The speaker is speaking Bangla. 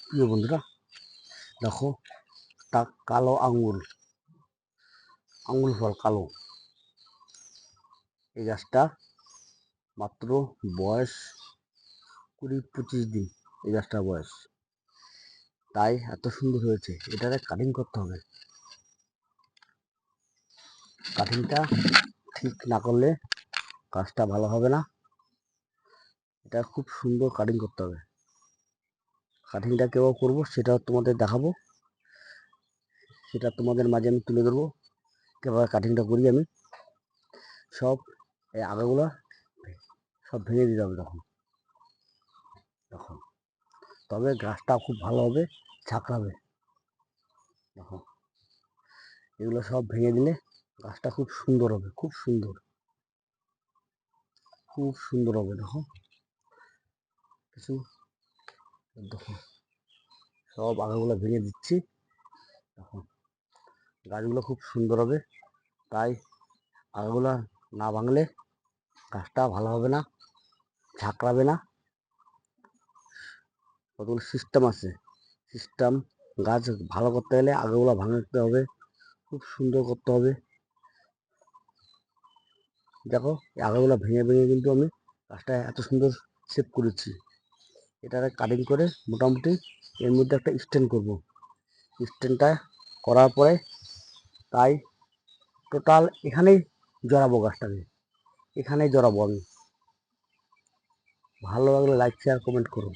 প্রিয় বন্ধুরা, দেখো তা কালো আঙ্গুর ফল কালো। এই গাছটা মাত্র বয়স 20-25 দিন। এই গাছটার বয়স, তাই এত সুন্দর হয়েছে। এটারে কাটিং করতে হবে। কাটিংটা ঠিক না করলে গাছটা ভালো হবে না। এটা খুব সুন্দর কাটিং করতে হবে। কাটিংটা কেউ করবো সেটাও তোমাদের দেখাবো, সেটা তোমাদের মাঝে আমি তুলে ধরবো কীভাবে কাটিংটা করি আমি। সব এই আগাগুলো সব ভেঙে দিতে হবে তখন। তবে গাছটা খুব ভালো হবে, ঝাঁকড়াবে। দেখো, এগুলো সব ভেঙে দিলে গাছটা খুব সুন্দর হবে, খুব সুন্দর হবে। দেখো কিছু, দেখো সব আগাগুলো ভেঙে দিচ্ছি। দেখো গাছগুলো খুব সুন্দর হবে, তাই আগাগুলো না ভাঙলে গাছটা ভালো হবে না, ঝাঁকড়াবে না। কতগুলো সিস্টেম আছে, গাছ ভালো করতে গেলে আগাগুলো ভাঙতে হবে, খুব সুন্দর করতে হবে। দেখো এই আগাগুলো ভেঙে ভেঙে কিন্তু আমি গাছটা এত সুন্দর শেপ করেছি। এটাকে কাটিং করে মোটামুটি এর মধ্যে একটা স্ট্যান্ড করব। স্ট্যান্ডটা করার পরে তাই টোটাল এখানেই জড়াবো, গাছটাকে এখানেই জড়াবো আমি। ভালো লাগলে লাইক শেয়ার কমেন্ট করো।